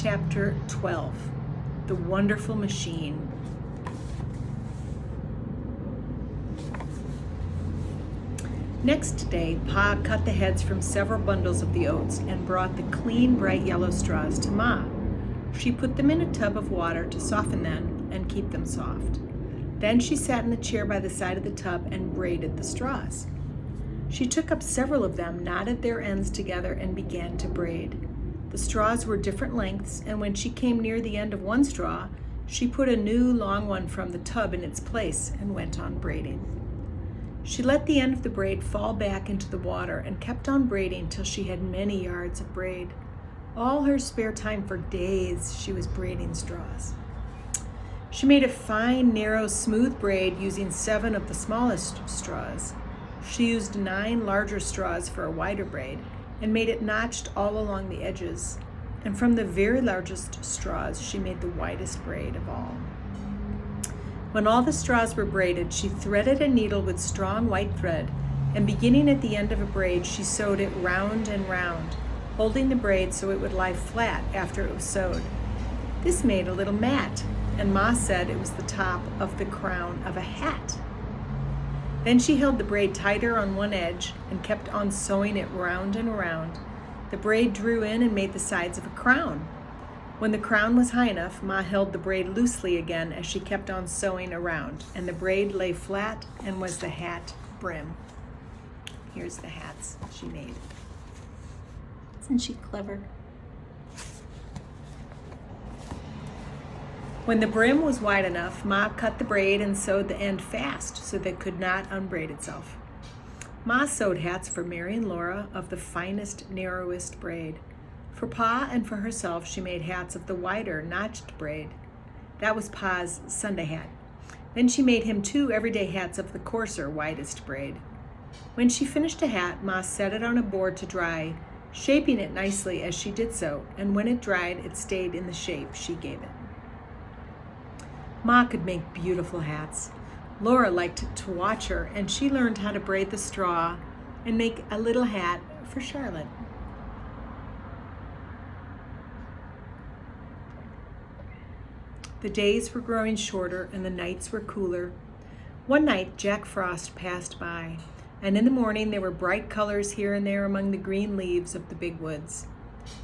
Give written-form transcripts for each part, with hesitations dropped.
Chapter 12, The Wonderful Machine. Next day, Pa cut the heads from several bundles of the oats and brought the clean, bright yellow straws to Ma. She put them in a tub of water to soften them and keep them soft. Then she sat in the chair by the side of the tub and braided the straws. She took up several of them, knotted their ends together, and began to braid. The straws were different lengths, and when she came near the end of one straw, she put a new long one from the tub in its place and went on braiding. She let the end of the braid fall back into the water and kept on braiding till she had many yards of braid. All her spare time for days she was braiding straws. She made a fine, narrow, smooth braid using 7 of the smallest straws. She used 9 larger straws for a wider braid and made it notched all along the edges. And from the very largest straws, she made the widest braid of all. When all the straws were braided, she threaded a needle with strong white thread, and beginning at the end of a braid, she sewed it round and round, holding the braid so it would lie flat after it was sewed. This made a little mat, and Ma said it was the top of the crown of a hat. Then she held the braid tighter on one edge and kept on sewing it round and around. The braid drew in and made the sides of a crown. When the crown was high enough, Ma held the braid loosely again as she kept on sewing around, and the braid lay flat and was the hat brim. Here's the hats she made. Isn't she clever? When the brim was wide enough, Ma cut the braid and sewed the end fast so that it could not unbraid itself. Ma sewed hats for Mary and Laura of the finest, narrowest braid. For Pa and for herself, she made hats of the wider, notched braid. That was Pa's Sunday hat. Then she made him 2 everyday hats of the coarser, widest braid. When she finished a hat, Ma set it on a board to dry, shaping it nicely as she did so, and when it dried, it stayed in the shape she gave it. Ma could make beautiful hats. Laura liked to watch her, and she learned how to braid the straw and make a little hat for Charlotte. The days were growing shorter and the nights were cooler. One night, Jack Frost passed by, and in the morning there were bright colors here and there among the green leaves of the big woods.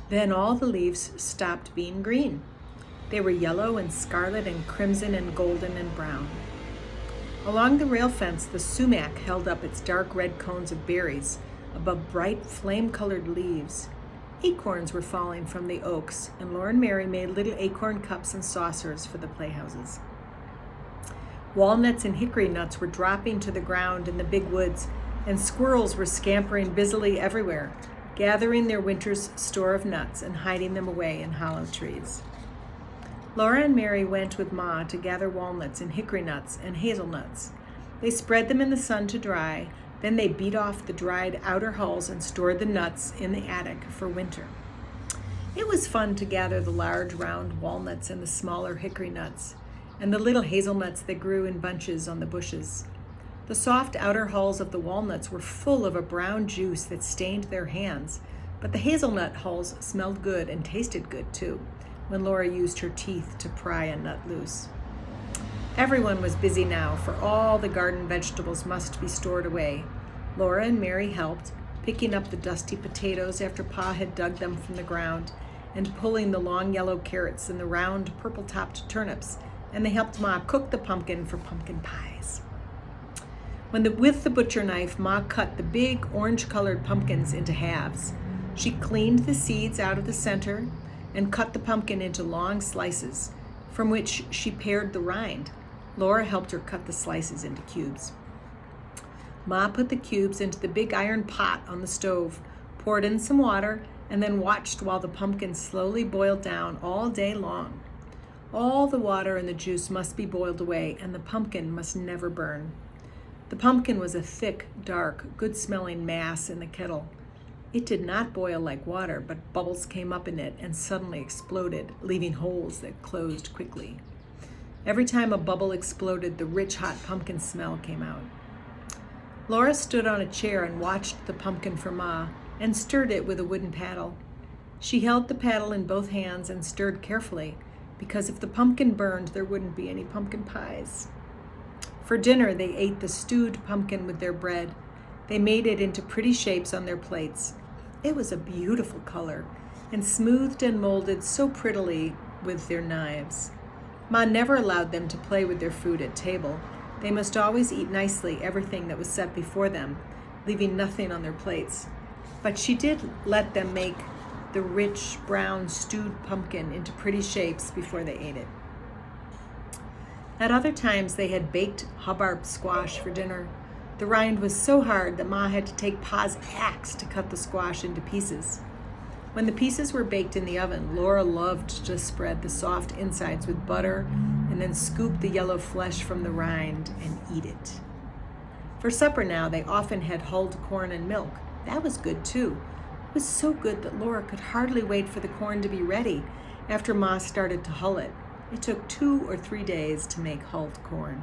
Then all the leaves stopped being green. They were yellow and scarlet and crimson and golden and brown. Along the rail fence, the sumac held up its dark red cones of berries above bright flame-colored leaves. Acorns were falling from the oaks, and Laura and Mary made little acorn cups and saucers for the playhouses. Walnuts and hickory nuts were dropping to the ground in the big woods, and squirrels were scampering busily everywhere, gathering their winter's store of nuts and hiding them away in hollow trees. Laura and Mary went with Ma to gather walnuts and hickory nuts and hazelnuts. They spread them in the sun to dry, then they beat off the dried outer hulls and stored the nuts in the attic for winter. It was fun to gather the large round walnuts and the smaller hickory nuts, and the little hazelnuts that grew in bunches on the bushes. The soft outer hulls of the walnuts were full of a brown juice that stained their hands, but the hazelnut hulls smelled good and tasted good too, when Laura used her teeth to pry a nut loose. Everyone was busy now, for all the garden vegetables must be stored away. Laura and Mary helped, picking up the dusty potatoes after Pa had dug them from the ground, and pulling the long yellow carrots and the round purple-topped turnips, and they helped Ma cook the pumpkin for pumpkin pies. With the butcher knife, Ma cut the big orange-colored pumpkins into halves. She cleaned the seeds out of the center and cut the pumpkin into long slices, from which she pared the rind. Laura helped her cut the slices into cubes. Ma put the cubes into the big iron pot on the stove, poured in some water, and then watched while the pumpkin slowly boiled down all day long. All the water and the juice must be boiled away, and the pumpkin must never burn. The pumpkin was a thick, dark, good-smelling mass in the kettle. It did not boil like water, but bubbles came up in it and suddenly exploded, leaving holes that closed quickly. Every time a bubble exploded, the rich, hot pumpkin smell came out. Laura stood on a chair and watched the pumpkin for Ma and stirred it with a wooden paddle. She held the paddle in both hands and stirred carefully, because if the pumpkin burned, there wouldn't be any pumpkin pies. For dinner, they ate the stewed pumpkin with their bread. They made it into pretty shapes on their plates. It was a beautiful color, and smoothed and molded so prettily with their knives. Ma never allowed them to play with their food at table. They must always eat nicely everything that was set before them, leaving nothing on their plates. But she did let them make the rich brown stewed pumpkin into pretty shapes before they ate it. At other times, they had baked hubbub squash for dinner. The rind was so hard that Ma had to take Pa's axe to cut the squash into pieces. When the pieces were baked in the oven, Laura loved to spread the soft insides with butter and then scoop the yellow flesh from the rind and eat it. For supper now, they often had hulled corn and milk. That was good too. It was so good that Laura could hardly wait for the corn to be ready after Ma started to hull it. It took 2 or 3 days to make hulled corn.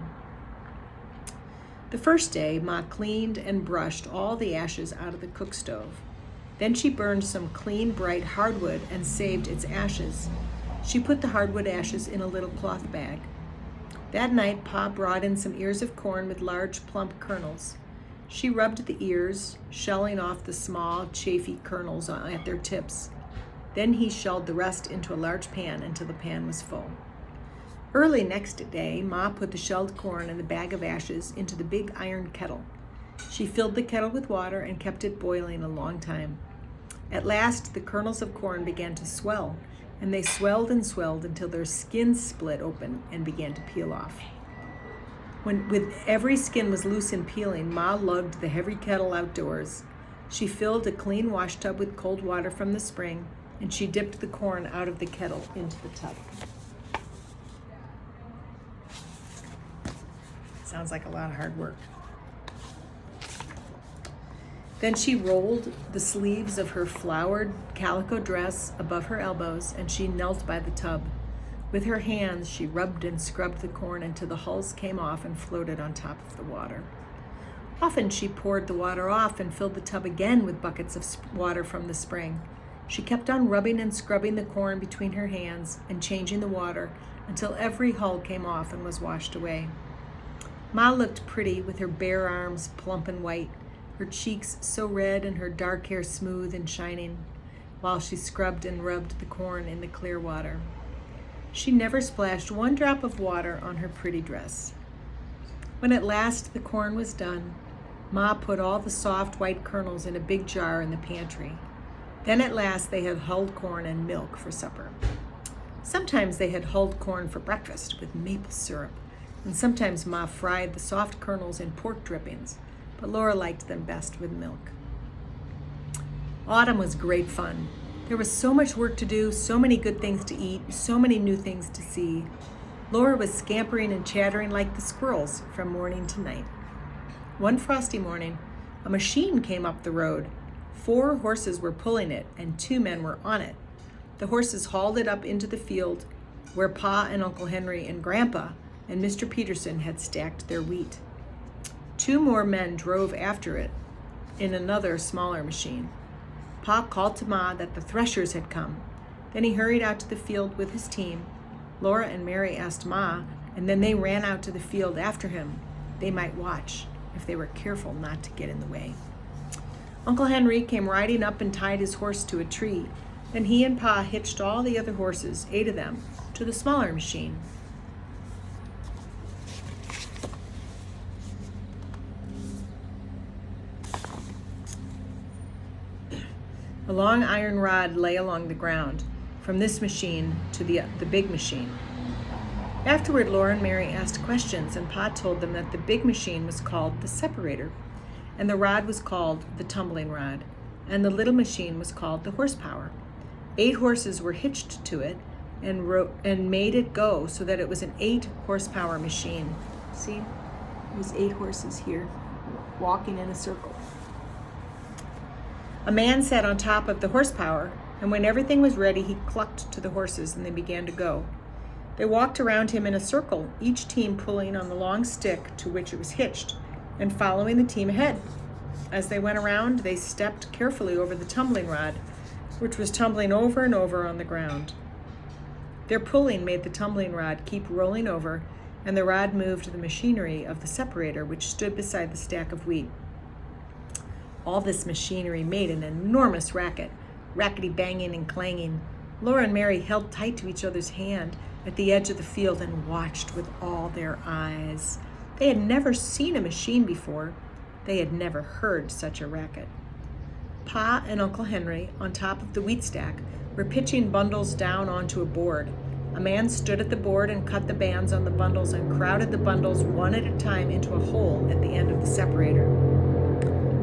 The first day, Ma cleaned and brushed all the ashes out of the cook stove. Then she burned some clean, bright hardwood and saved its ashes. She put the hardwood ashes in a little cloth bag. That night, Pa brought in some ears of corn with large, plump kernels. She rubbed the ears, shelling off the small, chafy kernels at their tips. Then he shelled the rest into a large pan until the pan was full. Early next day, Ma put the shelled corn and the bag of ashes into the big iron kettle. She filled the kettle with water and kept it boiling a long time. At last, the kernels of corn began to swell, and they swelled and swelled until their skins split open and began to peel off. With every skin was loose and peeling, Ma lugged the heavy kettle outdoors. She filled a clean wash tub with cold water from the spring, and she dipped the corn out of the kettle into the tub. Sounds like a lot of hard work. Then she rolled the sleeves of her flowered calico dress above her elbows, and she knelt by the tub. With her hands, she rubbed and scrubbed the corn until the hulls came off and floated on top of the water. Often she poured the water off and filled the tub again with buckets of water from the spring. She kept on rubbing and scrubbing the corn between her hands and changing the water until every hull came off and was washed away. Ma looked pretty with her bare arms plump and white, her cheeks so red and her dark hair smooth and shining, while she scrubbed and rubbed the corn in the clear water. She never splashed one drop of water on her pretty dress. When at last the corn was done, Ma put all the soft white kernels in a big jar in the pantry. Then at last they had hulled corn and milk for supper. Sometimes they had hulled corn for breakfast with maple syrup, and sometimes Ma fried the soft kernels in pork drippings, but Laura liked them best with milk. Autumn was great fun. There was so much work to do, so many good things to eat, so many new things to see. Laura was scampering and chattering like the squirrels from morning to night. One frosty morning, a machine came up the road. 4 horses were pulling it, and 2 men were on it. The horses hauled it up into the field where Pa and Uncle Henry and Grandpa and Mr. Peterson had stacked their wheat. 2 more men drove after it in another, smaller machine. Pa called to Ma that the threshers had come. Then he hurried out to the field with his team. Laura and Mary asked Ma, and then they ran out to the field after him. They might watch if they were careful not to get in the way. Uncle Henry came riding up and tied his horse to a tree. Then he and Pa hitched all the other horses, 8 of them, to the smaller machine. A long iron rod lay along the ground, from this machine to the big machine. Afterward, Laura and Mary asked questions, and Pa told them that the big machine was called the separator, and the rod was called the tumbling rod, and the little machine was called the horsepower. 8 horses were hitched to it and made it go so that it was an 8 horsepower machine. See, there's 8 horses here walking in a circle. A man sat on top of the horsepower, and when everything was ready, he clucked to the horses and they began to go. They walked around him in a circle, each team pulling on the long stick to which it was hitched and following the team ahead. As they went around, they stepped carefully over the tumbling rod, which was tumbling over and over on the ground. Their pulling made the tumbling rod keep rolling over, and the rod moved the machinery of the separator, which stood beside the stack of wheat. All this machinery made an enormous racket, rackety banging and clanging. Laura and Mary held tight to each other's hand at the edge of the field and watched with all their eyes. They had never seen a machine before. They had never heard such a racket. Pa and Uncle Henry, on top of the wheat stack, were pitching bundles down onto a board. A man stood at the board and cut the bands on the bundles and crowded the bundles one at a time into a hole at the end of the separator.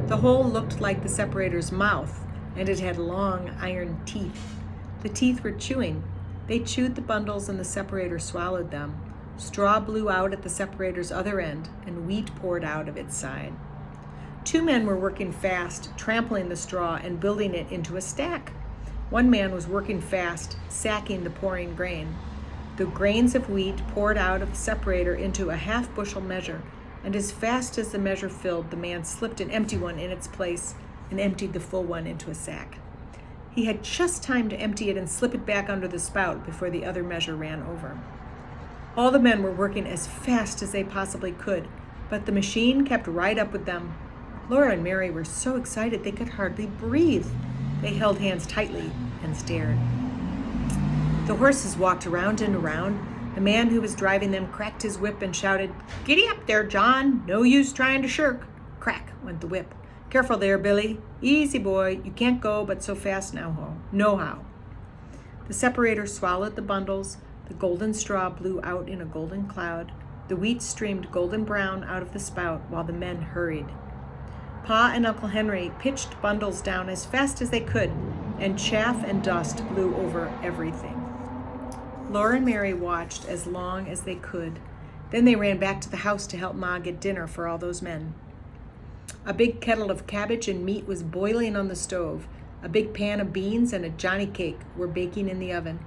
The hole looked like the separator's mouth, and it had long iron teeth. The teeth were chewing. They chewed the bundles and the separator swallowed them. Straw blew out at the separator's other end, and wheat poured out of its side. Two men were working fast, trampling the straw and building it into a stack. One man was working fast, sacking the pouring grain. The grains of wheat poured out of the separator into a half-bushel measure, and as fast as the measure filled, the man slipped an empty one in its place and emptied the full one into a sack. He had just time to empty it and slip it back under the spout before the other measure ran over. All the men were working as fast as they possibly could, but the machine kept right up with them. Laura and Mary were so excited they could hardly breathe. They held hands tightly and stared. The horses walked around and around. The man who was driving them cracked his whip and shouted, "Giddy up there, John. No use trying to shirk." Crack went the whip. "Careful there, Billy. Easy, boy. You can't go but so fast now, nohow." The separator swallowed the bundles. The golden straw blew out in a golden cloud. The wheat streamed golden brown out of the spout while the men hurried. Pa and Uncle Henry pitched bundles down as fast as they could, and chaff and dust blew over everything. Laura and Mary watched as long as they could. Then they ran back to the house to help Ma get dinner for all those men. A big kettle of cabbage and meat was boiling on the stove. A big pan of beans and a Johnny cake were baking in the oven.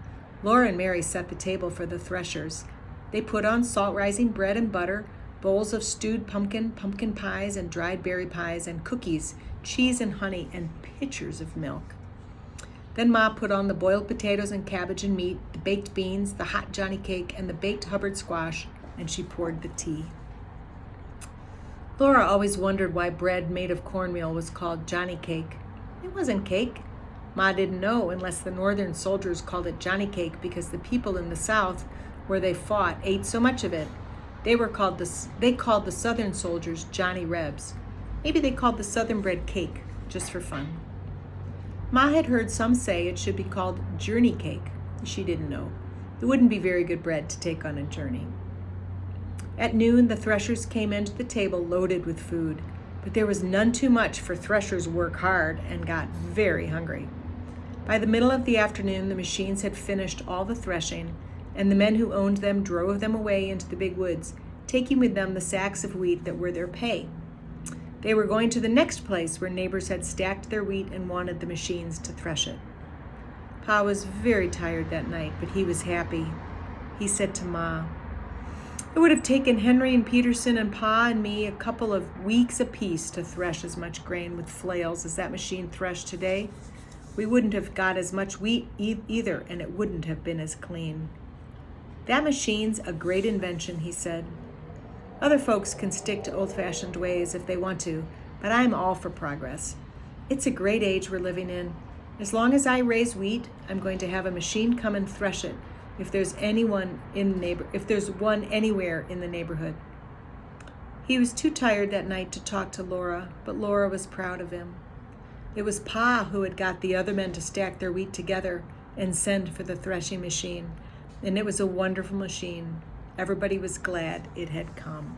Laura and Mary set the table for the threshers. They put on salt-rising bread and butter, bowls of stewed pumpkin pies, and dried berry pies, and cookies, cheese and honey, and pitchers of milk. Then Ma put on the boiled potatoes and cabbage and meat, the baked beans, the hot Johnny cake, and the baked Hubbard squash, and she poured the tea. Laura always wondered why bread made of cornmeal was called Johnny cake. It wasn't cake. Ma didn't know unless the northern soldiers called it Johnny cake because the people in the South, where they fought, ate so much of it. They called the southern soldiers Johnny Rebs. Maybe they called the southern bread cake, just for fun. Ma had heard some say it should be called journey cake. She didn't know. It wouldn't be very good bread to take on a journey. At noon, the threshers came into the table loaded with food, but there was none too much, for threshers work hard and got very hungry. By the middle of the afternoon, the machines had finished all the threshing, and the men who owned them drove them away into the big woods, taking with them the sacks of wheat that were their pay. They were going to the next place where neighbors had stacked their wheat and wanted the machines to thresh it. Pa was very tired that night, but he was happy. He said to Ma, "It would have taken Henry and Peterson and Pa and me a couple of weeks apiece to thresh as much grain with flails as that machine threshed today. We wouldn't have got as much wheat either, and it wouldn't have been as clean." "That machine's a great invention," he said. "Other folks can stick to old-fashioned ways if they want to, but I'm all for progress. It's a great age we're living in. As long as I raise wheat, I'm going to have a machine come and thresh it if there's one anywhere in the neighborhood." He was too tired that night to talk to Laura, but Laura was proud of him. It was Pa who had got the other men to stack their wheat together and send for the threshing machine, and it was a wonderful machine. Everybody was glad it had come.